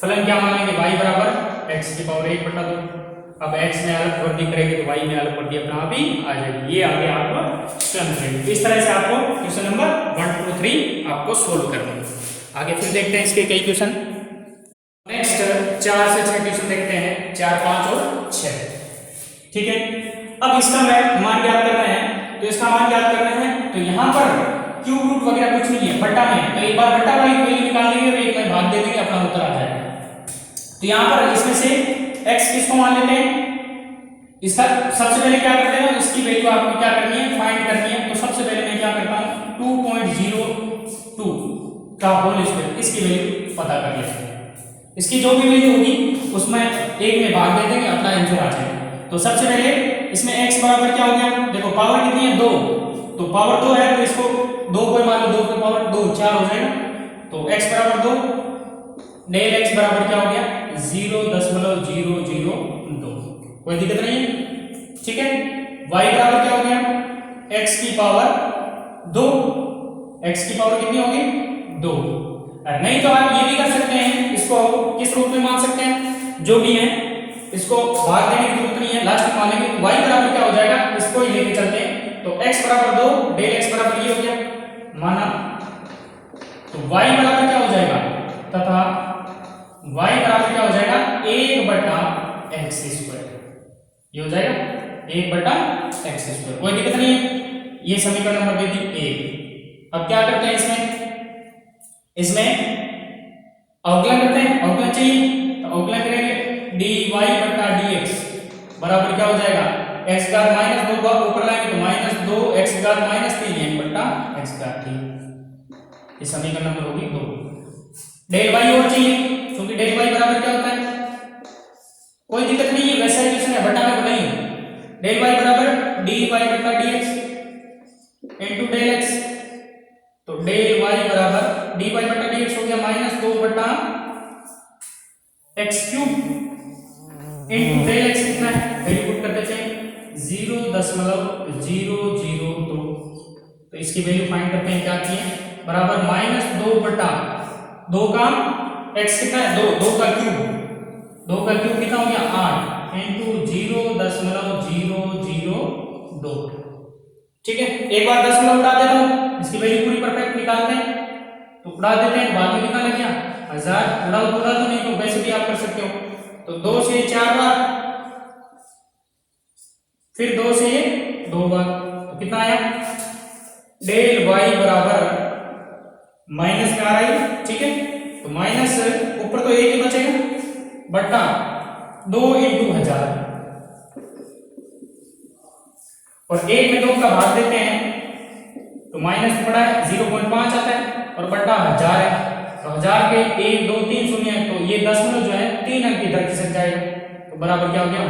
फलन क्या मानेंगे? y बराबर x की पावर 1/2। अब x में अलग वर्दी करेंगे तो y में अलग वर्दी अपना आप ही आ जाएगी। ये आगे आपको तो इस तरह से आपको क्वेश्चन नंबर 1 2 3 आपको सोल्व करना है। आगे फिर देखते हैं इसके कई क्वेश्चन। नेक्स्ट 4 से 6 क्वेश्चन देखते हैं, 4 5 और 6। ठीक है, अब इसका मान ज्ञात करना है, तो इसका मान ज्ञात करना है, तो यहाँ पर क्यूब रूट वगैरह कुछ नहीं है, बट्टा में, तो एक बार बट्टा वाली वैल्यू निकाल लेंगे और एक में भाग दे देंगे, अपना उत्तर आ जाएगा। तो यहाँ पर इसमें से x किसको मान लेते हैं? इसका सबसे पहले क्या करते हैं, इसकी वैल्यू आपको क्या करनी है? फाइंड करनी है। तो सबसे पहले मैं क्या करता हूँ, 2.02 का होल स्क्वायर, इसकी वैल्यू पता कर लेते हैं। इसकी जो भी वैल्यू होगी उसमें एक में भाग दे देंगे, अपना आंसर आ जाएगा। तो सबसे पहले इसमें x बराबर क्या हो गया, देखो पावर कितनी है 2, तो पावर 2 है तो इसको 2 को मान लो, 2 की पावर 2 4 हो जाएगा। तो x बराबर 2, डेल x बराबर क्या हो गया 0.002, कोई दिक्कत नहीं है, ठीक है। y बराबर क्या हो गया x की पावर 2, x की पावर कितनी होगी 2। नहीं तो आप ये भी कर सकते हैं, इसको किस रूप में मान सकते हैं, जो भी है इसको भाग देने की जरूरत नहीं है, लास्ट में मान लेंगे। तो y बराबर क्या हो जाएगा, इसको ही लेके चलते हैं। तो x बराबर 2, डेल x बराबर ये हो गया माना, तो y बराबर क्या हो जाएगा, तथा y बराबर क्या हो जाएगा 1/x², ये हो जाएगा 1/x², कोई दिक्कत नहीं है। ये समीकरण नंबर दे दी 1। अब क्या करते हैं इसमें अवकलन करते हैं, अवकलन चाहिए तो अवकलन करेंगे, dy/dx बराबर क्या हो जाएगा x घात -2 का ऊपर लाएंगे तो -2 x घात -3 x², ये समीकरण नंबर होगी 2। डेल y और चाहिए, क्योंकि डेल y बराबर क्या होता है, कोई दिक्कत नहीं है, वैसा ही क्वेश्चन है, बटा में नहीं है। डेल y बराबर dy/dx इनटू डेल x, तो डेल y बराबर dy/dx हो गया -2/x³ इनटू डेल x कितना है, वैल्यू पुट कर देते हैं 0.002, तो इसकी वैल्यू फाइंड करते हैं, क्या किए बराबर -2/2 का x कितना है 2 का क्यूब, 2 का क्यूब कितना हो गया 8 इनटू 0.002, ठीक है। एक बार 10 उड़ा देता हूं, इसकी वैल्यू पूरी परफेक्ट निकालते हैं, तो उड़ा देते हैं, बाद में कितना लग गया 1000, उड़ा तो नहीं, तो वैसे भी आप कर सकते हो। तो 2 से 4 बार, फिर 2 से 2 बार, तो कितना आया डेल y बराबर माइनस में आ रहा है, ठीक है। तो माइनस ऊपर तो एक ही बचेगा बटा 2 × 1000, और 1 में 2 का भाग देते हैं तो माइनस पड़ा है 0.5 आता है, और बटा 1000 है, तो 1000 के 1 2 3 शून्य है, तो ये दशमलव जो है 3 अंक इधर खिसक जाएगा, तो बराबर क्या हो गया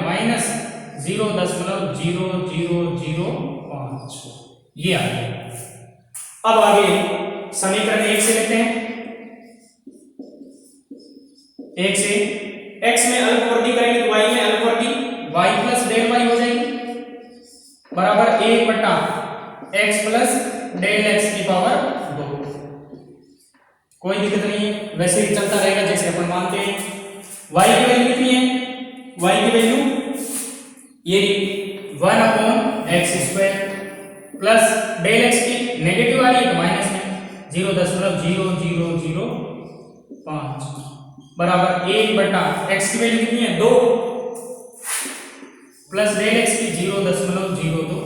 -0.0005, ये आ गया। अब आगे समीकरण 1 से लेते हैं, 1 से x में अल्पवर्ती करेंगे तो y में अल्पवर्ती, y प्लस डेल y हो जाएगी बराबर 1/x प्लस डेल x की पावर 2, कोई दिक्कत नहीं है, वैसे ही चलता रहेगा जैसे अपन मानते हैं। y की वैल्यू कितनी है, y की वैल्यू ये 1/x² प्लस डेल x की नेगेटिव आ रही है तो माइनस में 0.0005 बराबर 1/x की वैल्यू कितनी है 2 प्लस डेल x की 0.02,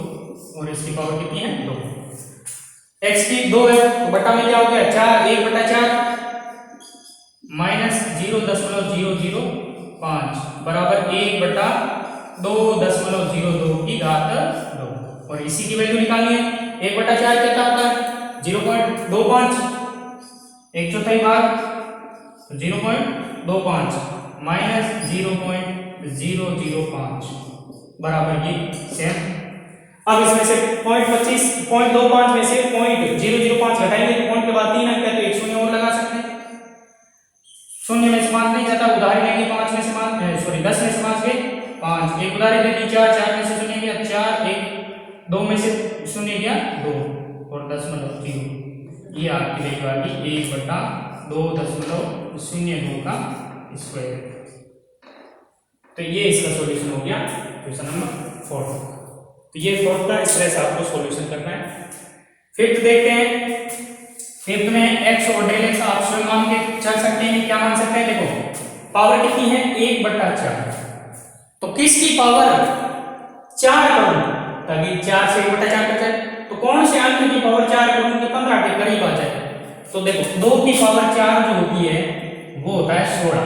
और इसकी पावर कितनी है 2, x की 2 है तो बटा में क्या हो गया 4, 1/4 माइनस 0.005 बराबर 1/2.02 की घात 2, और इसी की वैल्यू निकालनी है। 1/4 कितना होता है 0.25, 1/4 भाग 0.25 माइनस 0.005 बराबर ये सेम। अब इसमें से 0.25 में से 0.005 घटाएंगे तो पॉइंट के बाद 3 अंक है, तो एक शून्य और लगा सकते हैं, शून्य में से 5 नहीं जाता, उदाहरण लेंगे 5 में से 5 सॉरी 10 में से 5 गए 5, एक उदाहरण लेंगे 4 में से शून्य गया 4, 1 2 में से शून्य गया 2, और 0.0, ये आपकी वैल्यू आ गई 1/2.02 का स्क्वायर। तो ये इसका सॉल्यूशन हो गया क्वेश्चन नंबर 4। तो ये 4 का इस तरह से आपको सॉल्यूशन करना है। फिफ्थ देखते हैं, फिफ्थ में x और डेल x आप स्वयं मान के चल सकते हैं, क्या मान सकते हैं, देखो पावर कितनी है 1/4, तो किसकी पावर 4 करूं ताकि 4 से 1/4 कट जाए, तो कौन से अंक की पावर 4 करूं कि 15 के करीब आ जाए, तो देखो 2 की पावर 4 जो होती है वो होता है 16,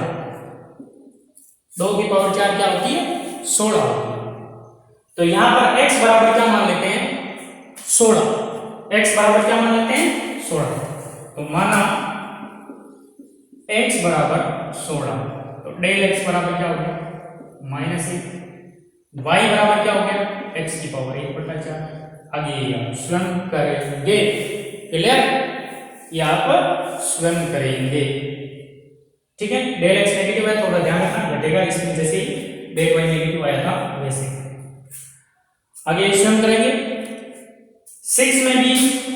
2 की पावर 4 क्या होती है 16 होती है। तो यहां पर x बराबर क्या मान लेते हैं 16, x बराबर क्या मान लेते हैं 16। तो माना x बराबर 16, तो डेल x बराबर क्या हो गया -1। y बराबर क्या हो गया x की पावर 1/4। आगे ये आप स्वयं करेंगे, क्लियर, ये आप स्वयं करेंगे, ठीक है। डेल x नेगेटिव है, थोड़ा ध्यान रखना, घटेगा इसमें जैसे ही डेल y नेगेटिव आया था वैसे। आगे स्वयं करेंगे। 6 में भी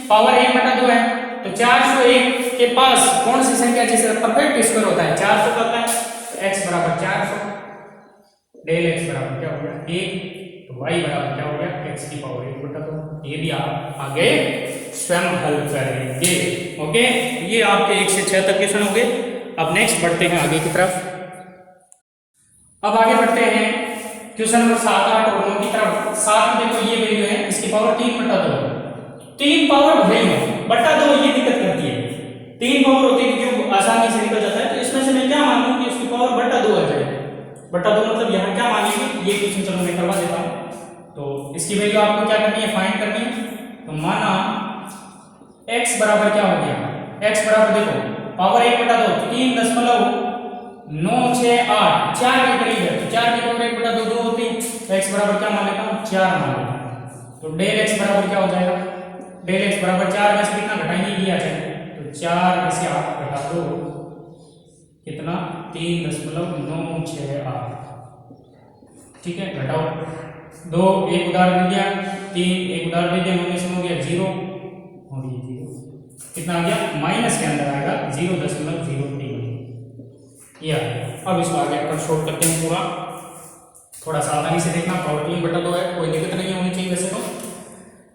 पावर 1/2 है, तो 401 के पास कौन सी संख्या जिसका परफेक्ट स्क्वायर होता है 400 का है, तो x बराबर 400, डेल x बराबर क्या हो गया 1, तो y बराबर क्या हो गया x की पावर 1/2। ये भी आप आगे स्वयं हल करेंगे, ओके। ये आपके 1 से 6 तक क्वेश्चन हो गए। अब नेक्स्ट बढ़ते हैं आगे की तरफ। अब आगे बढ़ते हैं क्वेश्चन नंबर 7, 8 और 9 की तरफ। 7 में देखो ये वैल्यू है, इसकी पावर 3/2, 3 पावर भले हो बटा 2, ये दिक्कत करती है। 3 पावर होती है क्योंकि आसानी से निकल जाता है, तो इसमें से मैं क्या मानूं कि उसकी पावर बटा 2 आ जाए। बटा 2 मतलब यहाँ क्या मानेंगे, ये क्वेश्चन चलो मैं करवा देता हूँ। तो इसकी वैल्यू आपको क्या करनी है, फाइंड करनी है। तो माना x बराबर क्या हो गया, x बराबर देखो पावर 1/2, 3.968, 4 के करीब है, तो 4 की पावर 1/2 2 होती है, तो x बराबर क्या मान लेता हूँ 4 मान लेता हूँ। तो डेल x बराबर क्या हो जाएगा, डेल x बराबर 4 में से कितना घटाएंगे ये आ जाएगा, तो 4 में से आप घटा दो कितना 3.968, ठीक है। घटाओ 2, एक उदाहरण दिया 3, एक उदाहरण दिया 9 में से हो गया 0 और ये 0 कितना आ गया, माइनस के अंदर आएगा 0.03, ये आ गया। अब इसको आगे अपन शॉर्ट करते हैं पूरा, थोड़ा सावधानी से देखना, पावर 3/2 है, कोई दिक्कत नहीं होनी चाहिए वैसे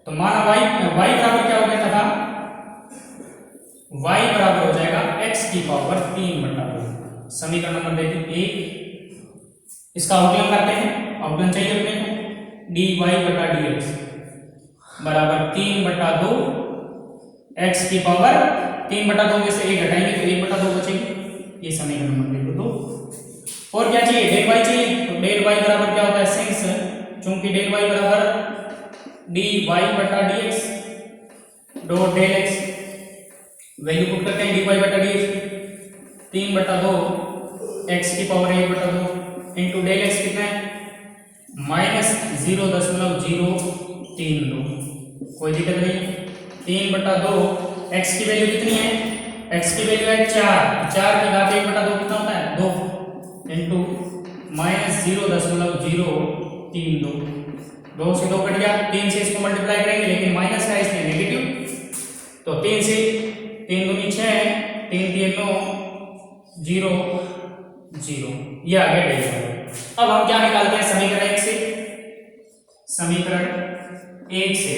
तो माना y बराबर क्या हो गया था, y बराबर हो जाएगा x की पावर 3/2। समीकरण नंबर देखिए 1, इसका आउटलाइन करते हैं, आउटलाइन चाहिए अपने को, dy/dx बराबर 3/2, x की पावर 3/2 में से 1 घटाएंगे तो 1/2 बचेगी, ये समीकरण नंबर देखो 2। और क्या चाहिए, डेल y चाहिए, तो डेल y बराबर क्या होता है सिंस, चूंकि डेल y बराबर dy/dx dot del x, value put करते हैं dy/dx 3/2 x की पावर 1/2 इंटू डेल x कितना है -0.032, कोई दिक्कत नहीं। 3/2 x की वैल्यू कितनी है, x की वैल्यू है 4, 4 की घात 1/2 कितना होता है 2 इंटू -0.032, 2 से 2 कट गया, 3 से इसको मल्टीप्लाई करेंगे लेकिन माइनस है इसलिए नेगेटिव, तो 3 से 3 दूनी 6, 3 3 9 0 0, ये आ गया डेल y। अब हम क्या निकालते हैं समीकरण 1 से, समीकरण 1 से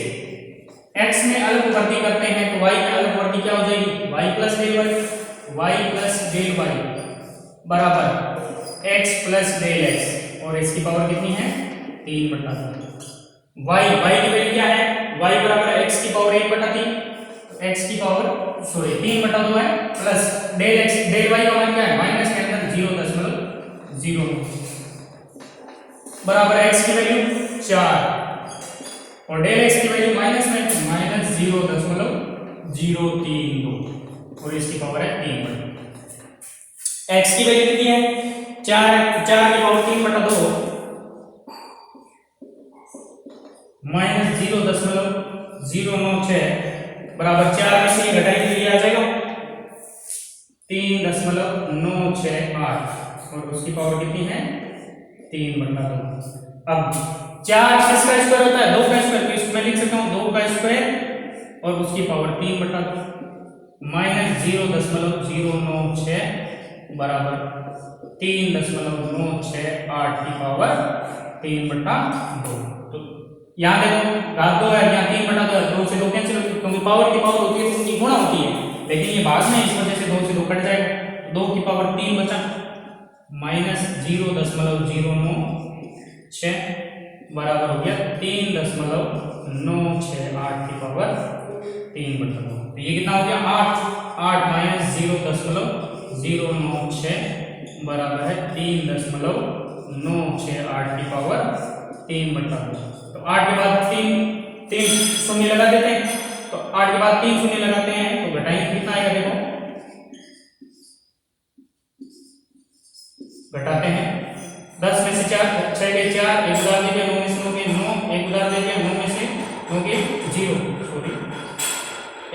x में अलग भर्ती करते हैं तो y में अलग भर्ती क्या हो जाएगी, y प्लस डेल y बराबर x प्लस डेल x, और इसकी पावर कितनी है 3/2। y की वैल्यू क्या है, y बराबर x की पावर 1/3, x की पावर 3/2 है, plus del x, del y का मान क्या है माइनस के अंदर 0.0 बराबर x की वैल्यू 4 और डेल x की वैल्यू माइनस में -0.032 और इसकी पावर है 3/2। x की वैल्यू कितनी है 4 की पावर 3/2 -0.096 बराबर 4 में से घटाएंगे ये आ जाएगा 3.968 और उसकी पावर कितनी है 3/2। अब 4 किसका स्क्वायर होता है 2 का स्क्वायर, तो इसमें लिख सकता हूं 2 का स्क्वायर और उसकी पावर 3/2 -0.096 बराबर 3.968 की पावर 3/2। तो यहाँ देखो घात 2 है, यहाँ 3/2 है, 2 से 2 कैंसिल होती है क्योंकि पावर की पावर होती है तो उनकी गुणा होती है, लेकिन ये भाग में इस वजह से 2 से 2 कट जाएगा, 2 की पावर 3 बचा -0.096 बराबर हो गया 3.968 की पावर 3/2। तो ये कितना हो गया 8 -0.096 बराबर है 3.968 की पावर 3/2। तो 8 के बाद 3 शून्य लगा देते हैं, तो 8 के बाद 3 शून्य लगाते हैं तो घटाएंगे कितना आएगा देखो, घटाते हैं 10 में से 4 6 के 4 एक उधार देके 9 में से 9 के 9 एक उधार देके 9 में से 9 के 0 सॉरी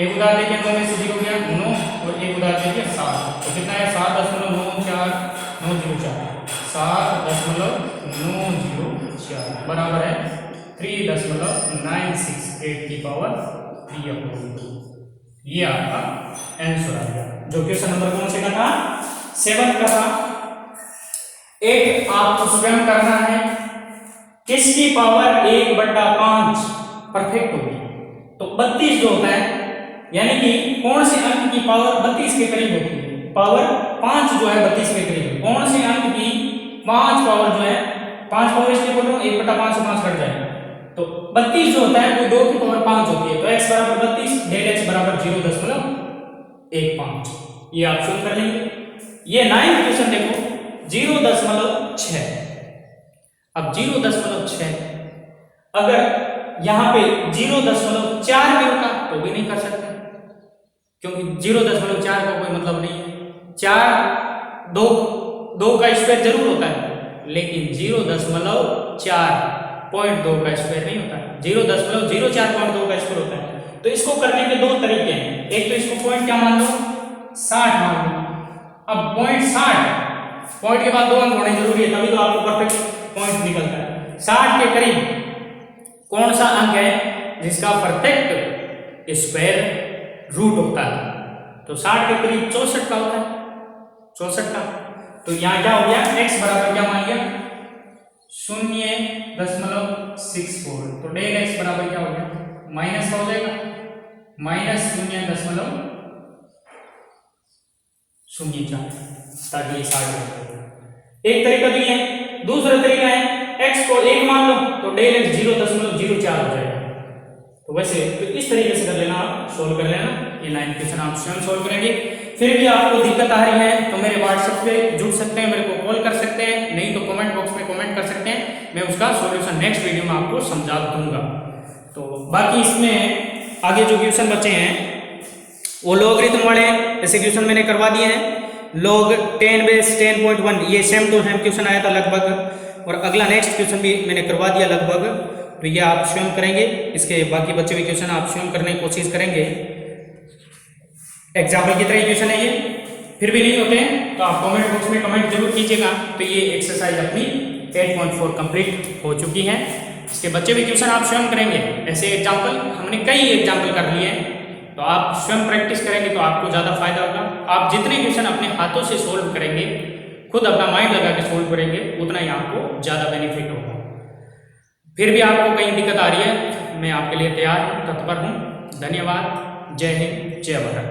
एक उधार देके 9 में से 0 गया 9 और एक उधार देके 7 तो कितना है 7.94904 7.904 बराबर है 3.968 की पावर 3/2। ये आपका आंसर आ गया। जो क्वेश्चन नंबर कौन से का था 7 का था। एक आपको स्वयं करना है किसकी पावर 1/5 परफेक्ट होगी तो 32 जो होता है यानी कि कौन से अंक की पावर 32 के करीब होती है, पावर 5 जो है 32 के करीब, कौन से अंक की 5 पावर जो है 5 पावर इसलिए बोल रहा हूँ 1/5 से 5 कट जाएगा तो 32 जो होता है वो 2 की पावर 5 होती है तो x बराबर 32 डेल x बराबर 0.15 ये आप शुरू कर लेंगे। ये 9th क्वेश्चन देखो 0.6 अब 0.6 अगर यहाँ पे 0.4 भी होता तो भी नहीं कर सकते क्योंकि 0.4 का कोई मतलब नहीं है। 4 2 का स्क्वायर जरूर होता है लेकिन 0.4 का स्क्वायर नहीं होता है, 0.04.2 का स्क्वायर होता है। तो इसको करने के दो तरीके हैं, एक तो इसको पॉइंट क्या मान लो 60 मान लो। अब पॉइंट 60 पॉइंट के बाद 2 अंक होने जरूरी है तभी तो आपको परफेक्ट पॉइंट निकलता है। 60 के करीब कौन सा अंक है जिसका परफेक्ट स्क्वायर रूट होता है तो 60 के करीब 64 का होता है 64 का। तो यहाँ क्या हो गया x बराबर क्या मान लिया 0.64 तो डेल x बराबर क्या हो गया माइनस का हो जाएगा -0.04 ताकि ये 60 हो। एक तरीका तो ये है, दूसरा तरीका है x को 1 मान लो तो डेल x 0.04 हो जाएगा। तो वैसे तो इस तरीके से कर लेना, आप सोल्व कर लेना। ये 9 क्वेश्चन आप स्वयं सोल्व करेंगे। फिर भी आपको दिक्कत आ रही है तो मेरे व्हाट्सएप पे जुड़ सकते हैं, मेरे को कॉल कर सकते हैं, नहीं तो कमेंट बॉक्स में कमेंट कर सकते हैं, मैं उसका सॉल्यूशन नेक्स्ट वीडियो में आपको समझा दूंगा। तो बाकी इसमें आगे जो क्वेश्चन बचे हैं वो लॉगरिथम वाले हैं, ऐसे क्वेश्चन मैंने करवा दिए हैं। log 10 बेस 10.1 ये सेम टू सेम क्वेश्चन आया था लगभग, और अगला नेक्स्ट क्वेश्चन भी मैंने करवा दिया लगभग। तो ये आप स्वयं करेंगे, इसके बाकी बचे हुए क्वेश्चन आप स्वयं करने की कोशिश करेंगे। एग्जाम्पल की तरह क्वेश्चन है ये, फिर भी नहीं होते हैं तो आप कमेंट बॉक्स में कमेंट जरूर कीजिएगा। तो ये एक्सरसाइज अपनी 8.4 कंप्लीट हो चुकी है। इसके बच्चे भी क्वेश्चन आप स्वयं करेंगे। ऐसे एग्जाम्पल हमने कई एग्जाम्पल कर लिए हैं तो आप स्वयं प्रैक्टिस करेंगे तो आपको ज़्यादा फायदा होगा। आप जितने क्वेश्चन अपने हाथों से सोल्व करेंगे, खुद अपना माइंड लगा के सोल्व करेंगे, उतना ही आपको ज़्यादा बेनिफिट होगा। फिर भी आपको कहीं दिक्कत आ रही है, मैं आपके लिए तैयार हूँ, तत्पर हूँ। धन्यवाद। जय हिंद, जय भारत।